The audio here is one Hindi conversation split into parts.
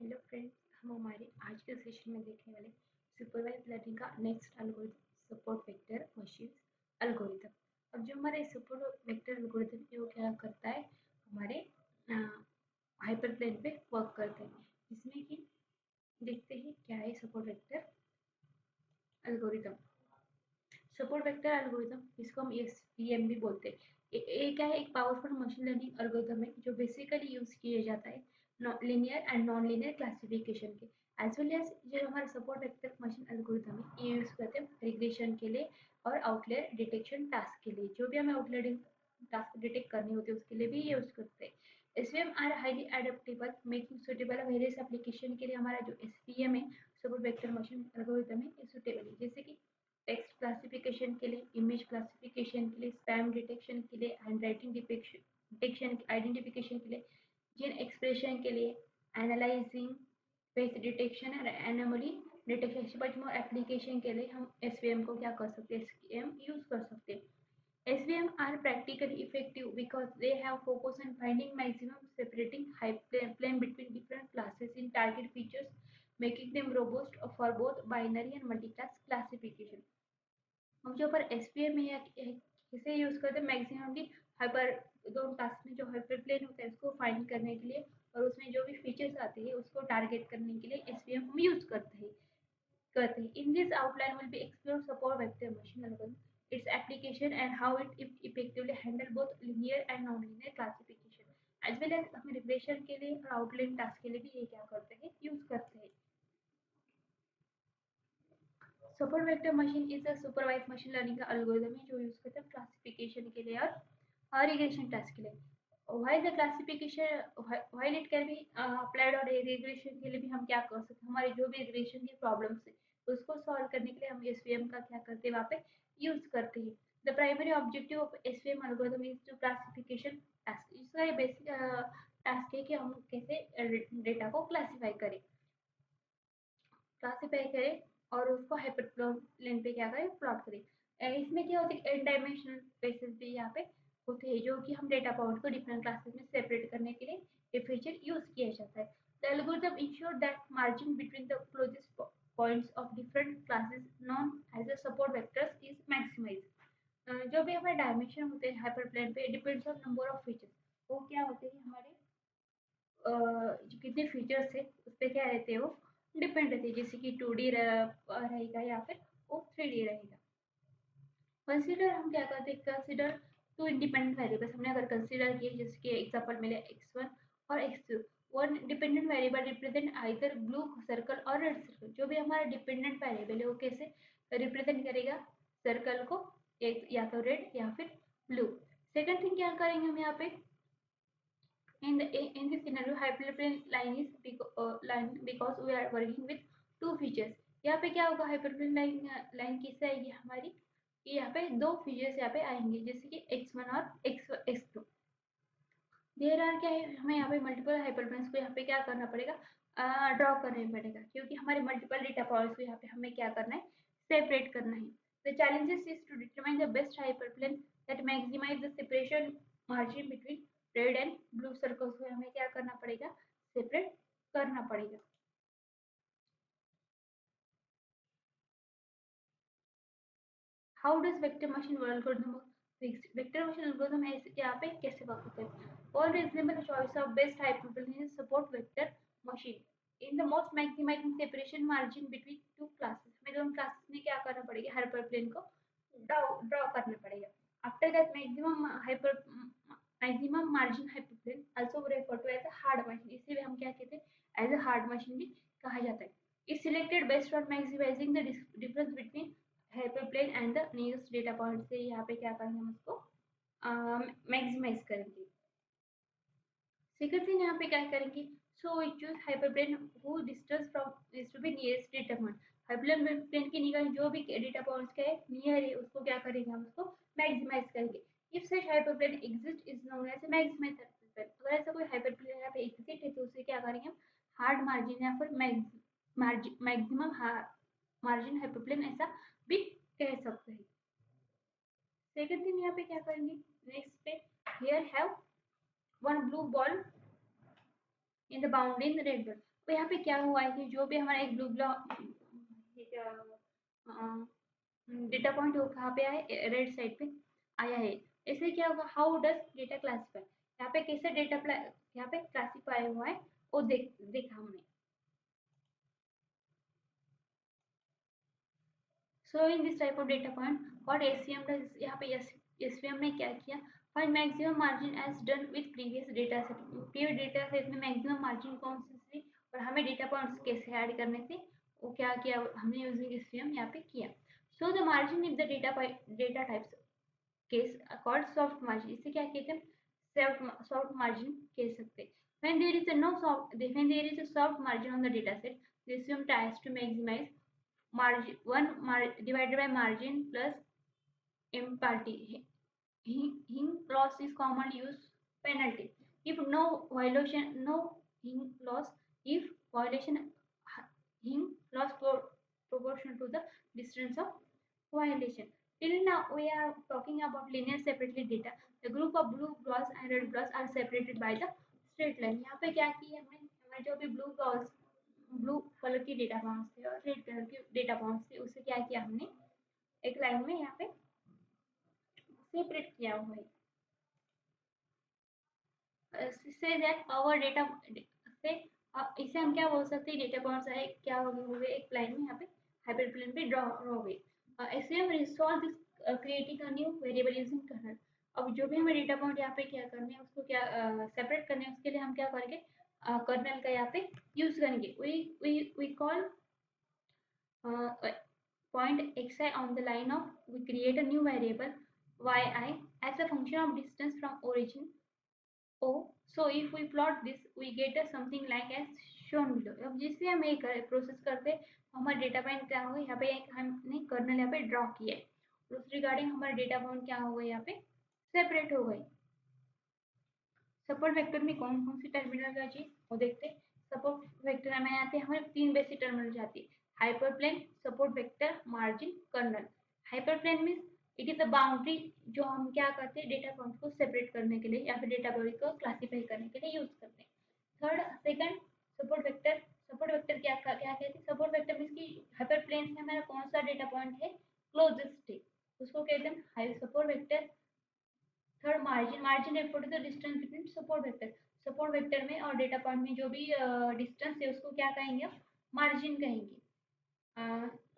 हेलो फ्रेंड्स, हम हमारे आज के सेशन में देखने वाले सुपरवाइज लर्निंग का next algorithm support vector machine algorithm. अब जो हमारे सपोर्ट वेक्टर एल्गोरिथम है वो क्या करता है, हमारे हाइपर प्लेन पे वर्क करते हैं, जिसमें कि देखते हैं क्या है support vector algorithm. Support vector algorithm, इसको हम एसवीएम भी बोलते हैं। ये क्या है, एक पावरफुल मशीन लर्निंग एल्गोरिथम है जो बेसिकली यूज किया जाता है linear and non linear classification के, एज वेल एज जो हमारा सपोर्ट वेक्टर मशीन एल्गोरिथम है ये यूज करते हैं रिग्रेशन के लिए और आउटलेयर डिटेक्शन टास्क के लिए। जो भी हमें आउटलेयर टास्क डिटेक्ट करनी होती है उसके लिए भी यूज करते हैं। SVM are highly adaptable making suitable various application के लिए हमारा जो एसवीएम है सपोर्ट वेक्टर मशीन एल्गोरिथम है ये सुटेबल है, जैसे कि टेक्स्ट क्लासिफिकेशन के लिए, इमेज क्लासिफिकेशन के लिए, स्पैम डिटेक्शन के लिए, हैंडराइटिंग डिटेक्शन आइडेंटिफिकेशन के लिए, जीन एक्सप्रेशन के लिए, एनालाइजिंग फेस डिटेक्शन और anomaly detection but more application के लिए हम एसवीएम को क्या कर सकते हैं, एसवीएम यूज कर सकते हैं। SVM are practically effective because they have focus on finding maximum separating high plane between different classes in target features, making them robust for both binary and multiclass classification. हम जो पर एसपीएम में किसे यूज करते हैं मैक्सिममली हाइपर दो टास्क में जो हाइपर प्लेन होता है उसको फाइंड करने के लिए और उसमें जो भी फीचर्स आते हैं उसको टारगेट करने के लिए एसपीएम हम यूज करते हैं। In this outline will be explore support vector machine algorithm, its application and how it effectively handle both linear and non-linear classification, as well as हम रिग्रेशन के लिए और आउटलाइन टास्क के लिए भी ये क्या करते हैं, यूज करते हैं। Support vector machine is a supervise machine learning का एल्गोरिथम है जो यूज करते हैं क्लासिफिकेशन के लिए और रिग्रेशन टास्क के लिए। while the classification while it can be applied और रिग्रेशन के लिए भी हम क्या कर सकते हैं, हमारे जो भी रिग्रेशन की प्रॉब्लम्स है उसको सॉल्व करने के लिए हम एसवीएम का क्या करते हैं, वहाँ पे यूज करते हैं। The primary objective of SVM algorithm is to classification task. इसका ये बेसिक टास्क है कि हम कैसे डेटा को क्लासीफाई करें और उसको हाइपरप्लेन पे क्या करें, प्लॉट करें। इसमें क्या होता है, एन डायमेंशनल बेसिस भी यहाँ पे होते हैं जो कि हम डेटा पॉइंट को डिफरेंट क्लासेस में सेपरेट करने के लिए ये फीचर यूज किया जाता है। The algorithm ensure that margin between the closest points of different classes known as a support vectors is maximize. जो भी हमारे डायमेंशन होते हैं हाइपरप्लेन पे depends on number of features. वो क्या होते हैं, हमारे कितने फीचर्स है उस पर क्या रहते हैं, वो डिपेंड रहती है, जैसे कि 2D रहेगा या फिर वो 3D रहेगा। कंसीडर हम क्या करते हैं, कंसीडर टू इंडिपेंडेंट वेरिएबल्स हमने अगर कंसीडर किए, जैसे कि एग्जांपल मिले x1 और x2। One dependent variable represent either blue circle और रेड सर्कल। जो भी हमारा डिपेंडेंट वेरिएबल है वो कैसे रिप्रेजेंट करेगा, सर्कल को, एक या तो रेड या फिर ब्लू। सेकंड थिंग क्या करेंगे हम यहाँ पे, in this scenario hyperplane line is line because we are working with two features। यहाँ पे क्या होगा, हाइपरप्लेन लाइन किससे आएगी हमारी, यहाँ पे दो फीचर्स यहाँ पे आएंगे, जैसे कि x1 और x2। देर आर क्या है, हमें यहाँ पे मल्टीपल हाइपरप्लेन्स को यहाँ पे क्या करना पड़ेगा, ड्रॉ करना पड़ेगा, क्योंकि हमारे मल्टीपल डेटा पॉइंट्स को यहाँ पे हमें क्या करना है, सेपरेट करना है। The challenges is to determine the best hyperplane that maximize the separation margin between red and blue circles को हमें क्या करना पड़ेगा, सेपरेट करना पड़ेगा। How does vector machine algorithm work. Vector machine algorithm है यहाँ पे कैसे वर्क होता है। All reasonable choice of best hyperplane support vector machine in the most maximizing separation margin between two classes. हमें दोनों क्लासेस में क्या करना पड़ेगा, हाइपरप्लेन को ड्रॉ करना पड़ेगा। After that maximum margin hyperplane also refer to as a hard machine, इसे हम क्या कहते हैं, एज अ हार्ड मशीन भी कहा जाता है। Is selected based on maximizing the difference between hyperplane and the nearest data point से यहाँ पे क्या करेंगे, हम उसको मैक्सिमाइज करेंगे। सेकंड थिंग यहाँ पे क्या करेंगे, so we choose hyperplane who distance from is to be nearest data point. Hyperplane की निगाह जो भी डेटा पॉइंट्स के नियर है उसको क्या करेंगे, हम उसको मैक्सिमाइज करेंगे। If such hyperplane exist is known as maximize hyperplane. अगर ऐसा कोई हाइपरप्लेन यहाँ पे एग्जिस्ट है तो उसे क्या करेंगे हम, हार्ड मार्जिन या फिर मैक्सिमम मार्जिन हाइपरप्लेन ऐसा भी कह सकते हैं। सेकंड थिंग यहाँ पे क्या करेंगे, नेक्स्ट पे here have one blue ball in the boundary in the red ball। तो यहाँ पे क्या हुआ है कि जो भी हमारा एक ब्लू ब्लॉक डेटा पॉइंट वो कहाँ पे आया, रेड साइड पे आया है। इससे क्या होगा, हाउ डज डेटा क्लासीफाई, यहाँ पे कैसे डेटा यहाँ पे क्लासीफाई हुआ है वो देखा हमने। So in this type of data point what SVM does, यहाँ पे एसवीएम ने क्या किया, find maximum margin as done with previous data set. Previous data set में मैक्सिमम मार्जिन कौन सी थी और हमें डेटा पॉइंट्स कैसे ऐड करने थे, वो क्या किया हमने यूजिंग एसवीएम यहाँ पे किया। So the margin if the data types case called soft margin, इसे क्या कहते हैं, सॉफ्ट मार्जिन कह सकते हैं। when there is a no soft when there is a soft margin on the data set, the SVM tries to maximize margin divided by margin plus empty. Hing loss is commonly used penalty if no violation, no hing loss if violation, hing loss proportional to the distance of violation. Till now, we are talking about linear separately data. The group of blue blobs and red blobs are separated by the straight line. यहाँ पे क्या की हमने, हमारे जो भी ब्लू कलर की डेटा पॉइंट्स थे और रेड कलर की डेटा पॉइंट्स थे, उसे क्या किया हमने एक लाइन में यहाँ पे सेपरेट किया हुआ है। से दैट आवर डेटा से इसे हम क्या बोल सकते हैं, डेटा पॉइंट्स है क्या हो गए एक लाइन में यहाँ पे हाइपरप्लेन पे ड्रॉ हो गए। ऐसे हम resolve this creating a new variable using kernel. अब जो भी हमें डेटा पॉइंट यहाँ पे क्या करने हैं उसको क्या सेपरेट करने हैं, उसके लिए हम क्या करेंगे, कर्नल का यहाँ पे यूज करेंगे। We call point xi on the line of, we create a new variable yi as a function of distance from origin o. So if we plot this we get a something like as shown below। अब जिससे हम एक प्रोसेस करते हमारा डेटा पॉइंट क्या होगा, यहाँ पे एक हमने कर्नल यहाँ पे ड्रॉ किया है, उस रिगार्डिंग हमारा डेटा पॉइंट क्या होगा यहाँ पे सेपरेट हो गई। सपोर्ट वेक्टर में कौन कौन सी टर्मिनोलॉजी वो देखते हैं। सपोर्ट वेक्टर में आते हैं हमारे तीन बेसिक टर्मिनोलॉजी आती है, hyperplane, support vector, margin, kernel. Hyperplane means it is the boundary जो हम क्या करते हैं डेटा पॉइंट को सेपरेट करने के लिए या फिर डेटा पॉइंट को क्लासीफाई करने के लिए यूज करते हैं। Third second support vector, support vector क्या कहते हैं, सपोर्ट वेक्टर मींस कि हाइपरप्लेन से हमारा कौन सा डेटा पॉइंट है क्लोजेस्ट है उसको कहते हैं support vector. Third margin, margin refer to the distance between support vector, support vector में और डेटा पॉइंट में जो भी डिस्टेंस है उसको क्या कहेंगे, मार्जिन कहेंगे।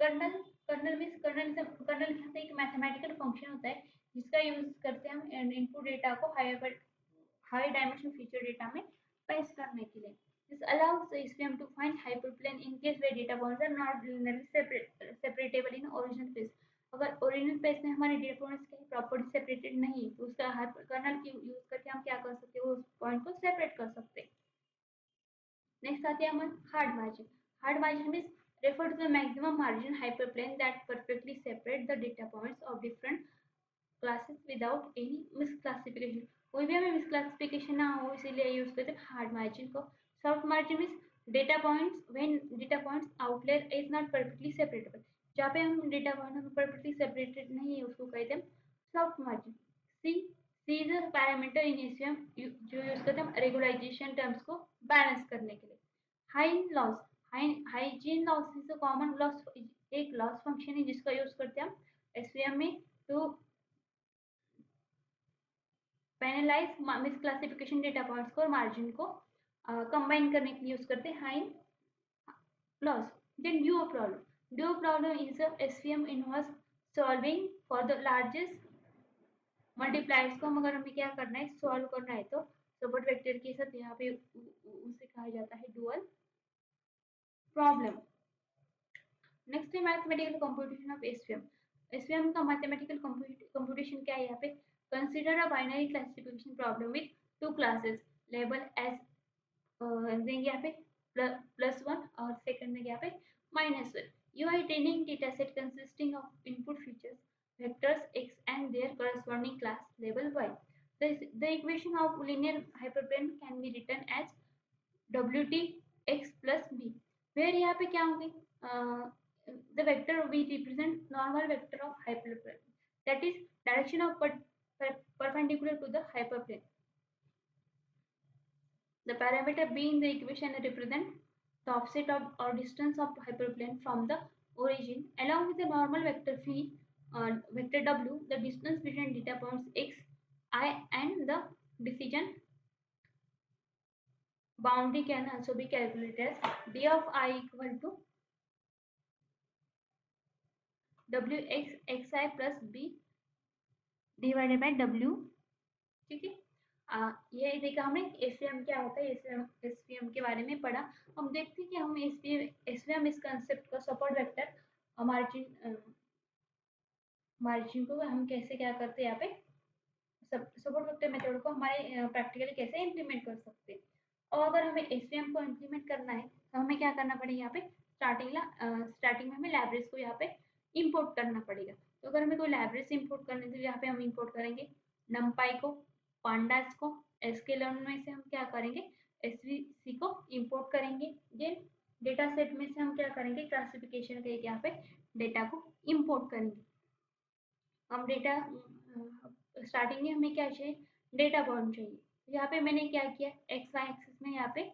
कर्नल, कर्नल यहाँ पे एक मैथमेटिकल फंक्शन होता है जिसका यूज करते हैं हम इनपुट डेटा को हाई डायमेंशन फीचर डेटा में पेस्ट करने के लिए। This allows the SVM to find hyperplane in case where data points are not linearly separatable in original space। अगर ओरिजिनल स्पेस में हमारे डेटा पॉइंट्स की प्रॉपर्टी सेपरेटेड नहीं तो उसका कर्नल की यूज करके हम क्या कर सकते हैं, उस पॉइंट को सेपरेट कर सकते हैं। नेक्स्ट आते हैं हम hard margin. Hard margin means refer to the maximum margin hyperplane that perfectly separate the data points of different classes without any misclassification। कोई भी हमें मिसक्लासिफिकेशन ना हो इसीलिए यूज करते हैं हार्ड मार्जिन को। Soft margin means data points when data points outlier is not perfectly separable, जहाँ पे हम डेटा पॉइंट परफेक्टली सेपरेटेड नहीं है उसको कहते हैं soft margin. C C is a parameter in SVM जो यूज करते हैं रेगुलाइजेशन टर्म्स को बैलेंस करने के लिए। हाइन लॉस, हाइजीन loss is a common loss, एक लॉस फंक्शन है जिसका यूज करते हैं हम एसवीएम में to penalize misclassification data points को और मार्जिन को कंबाइन करने के लिए यूज करते हैं hinge loss. Then dual problem is a SVM inverse solving for the largest multipliers को हम अगर हमें क्या करना है सॉल्व करना है तो सपोर्ट वेक्टर के साथ यहाँ पे उसे कहा जाता है डुअल प्रॉब्लम। नेक्स्ट है mathematical computation of SVM. SVM का मैथमेटिकल कंप्यूटेशन क्या है यहाँ पे, consider a binary classification problem with two classes label as देंगे यहाँ पे +1 और सेकंड में यहाँ पे -1। You are training data set consisting of input features vectors x and their corresponding class label y। The equation of linear hyperplane can be written as wt x plus b, where यहाँ पे क्या होंगे, the vector we represent normal vector of hyperplane, that is direction of perpendicular to the hyperplane। The parameter b in the equation represent the offset of or distance of hyperplane from the origin along with the normal vector phi vector w, the distance between data points x, I and the decision boundary can also be calculated as d of I equal to wx xi plus b divided by w। ठीक है, ये देखा हमने एसवीएम क्या होता है, एसवीएम के बारे में पढ़ा। हम देखते हैं कि हम एसवीएम इस कंसेप्ट का सपोर्ट वेक्टर मार्जिन को हम कैसे क्या करते हैं यहाँ पे सपोर्ट वेक्टर मेथड को हमारे प्रैक्टिकली कैसे इम्प्लीमेंट कर सकते हैं। और अगर हमें एसवीएम को इम्प्लीमेंट करना है तो हमें क्या करना पड़ेगा, यहाँ पे स्टार्टिंग में हमें लाइब्रेरीज को यहाँ पे इंपोर्ट करना पड़ेगा। तो अगर हमें कोई लाइब्रेरीज इंपोर्ट करनी है तो यहाँ पे हम इंपोर्ट करेंगे नमपाई को, पांडास को, sklearn में से हम क्या करेंगे एसवीसी को इंपोर्ट करेंगे। देन डेटा सेट में से हम क्या करेंगे क्लासिफिकेशन करके यहाँ पे डेटा को इंपोर्ट करेंगे। हम डेटा स्टार्टिंग में हमें क्या चाहिए, डेटा पॉइंट चाहिए। यहाँ पे मैंने क्या किया, एक्स वाई एक्सिस में यहाँ पे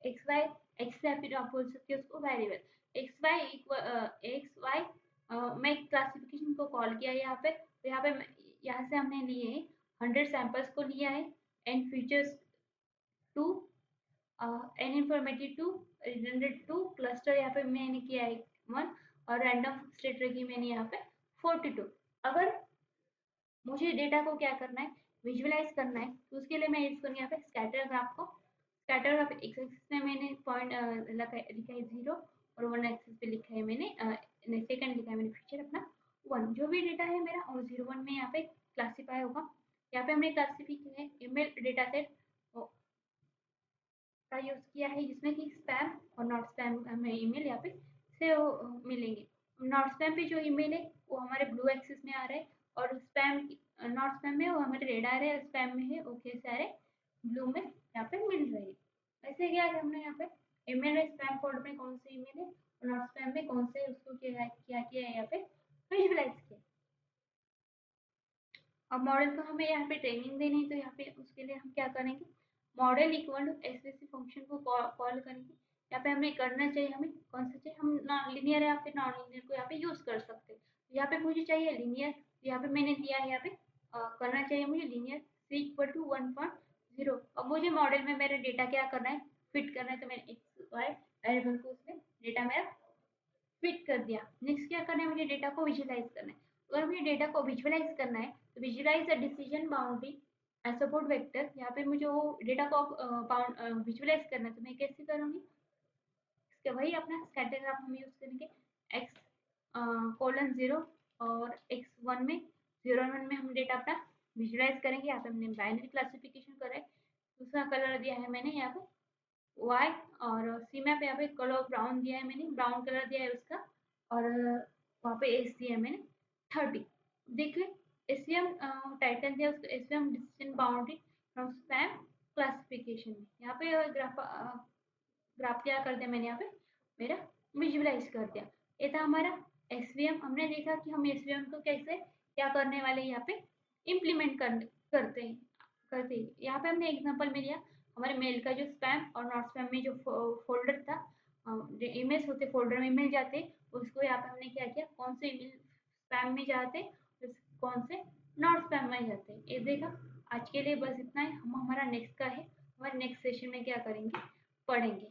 एक्स वाई एक्स या फिर आप बोल सकते हो उसको वेरिएबल एक्स वाई मैं क्लासिफिकेशन को कॉल किया यहाँ पे। तो यहाँ से हमने लिए 100 सैंपल्स को लिया है, and features 2, n informative 2, redundant 2, cluster यहाँ पे मैंने किया है 1, और रैंडम स्टेट रखी मैंने यहाँ पे 42। अगर मुझे डेटा को क्या करना है, विजुअलाइज करना है, तो उसके लिए मैं यूज करूँगी यहाँ पे स्कैटर ग्राफ को। स्कैटर ग्राफ एक्स एक्सिस में मैंने पॉइंट लिखा है 0, और 1 एक्सिस पे लिखा है मैंने सेकंड लिखा है मैंने फीचर अपना 1। जो भी डेटा है मेरा और 0 1 में यहाँ पे क्लासीफाई होगा। यहाँ पे हमने क्लासीफाई किया है ईमेल डेटा सेट का यूज किया है, जिसमें कि स्पैम और नॉट स्पैम हमें ईमेल यहाँ पे से मिलेंगे। नॉट स्पैम पे जो ईमेल है वो हमारे ब्लू एक्सिस में आ रहा है, और स्पैम नॉट स्पैम में वो हमारे रेड आ रहे हैं, स्पैम में है ओके सारे ब्लू में यहाँ पे मिल रहे हैं। ऐसे क्या है हमने यहाँ पे ईमेल में स्पैम फोल्डर में कौन से ईमेल है और नॉट स्पैम में कौन से, उसको क्या किया है यहाँ पे विजुअलाइज किया। अब मॉडल को हमें यहाँ पे ट्रेनिंग देनी है, तो यहाँ पे उसके लिए हम क्या करेंगे, model equal to SVC function को कॉल करेंगे। यहाँ पे हमें करना चाहिए, हमें कौन सा चाहिए, हम लिनियर या फिर नॉन लिनियर को यहाँ पे यूज कर सकते हैं। तो यहाँ पे मुझे चाहिए लिनियर, तो यहाँ पे मैंने दिया है, यहाँ पे करना चाहिए मुझे लिनियर सी इक्वल टू 1.0। अब मुझे मॉडल में मेरा डेटा क्या करना है, फिट करना है, तो मैंने एक्स वाई वेरिएबल को उसमें डेटा मेरा फिट कर दिया। नेक्स्ट क्या करना है, मुझे डेटा को विजुअलाइज करना है। तो अगर मुझे डेटा को विजुअलाइज करना है तो visualize the decision boundary as support vector. यहाँ पे मुझे वो डेटा को विजुअलाइज करना है, तो मैं कैसे करूँगी, इसके वही अपना स्कैटर ग्राफ हम यूज करेंगे x:0 और x1 में 0 1 में हम डेटा अपना विजुअलाइज करेंगे। यहाँ पे हमने बाइनरी क्लासिफिकेशन करा है, दूसरा कलर दिया है मैंने यहाँ पे y, और सी मैप यहाँ पे कलर ब्राउन दिया है मैंने, ब्राउन कलर दिया है उसका, और वहाँ पे एस दिया है मैंने 30। देखिए एसवीएम टाइटल दिया उसको SVM decision boundary from spam classification में। यहाँ पे ग्राफ क्या कर दिया मैंने, यहाँ पे मेरा विजुअलाइज कर दिया। ये था हमारा एसवीएम। हमने देखा कि हम एसवीएम को कैसे क्या करने वाले यहाँ पे इम्प्लीमेंट करते हैं यहाँ पे हमने एग्जांपल में लिया हमारे मेल का जो स्पैम और नॉट स्पैम में जो फोल्डर था, जो इमेज होते फोल्डर में मिल जाते, उसको यहाँ पे हमने क्या किया, कौन से ईमेल स्पैम में जाते, कौन से नॉट स्पैम में जाते, ये देखा। आज के लिए बस इतना ही, हम हमारा नेक्स्ट का है, हमारे नेक्स्ट सेशन में क्या करेंगे, पढ़ेंगे।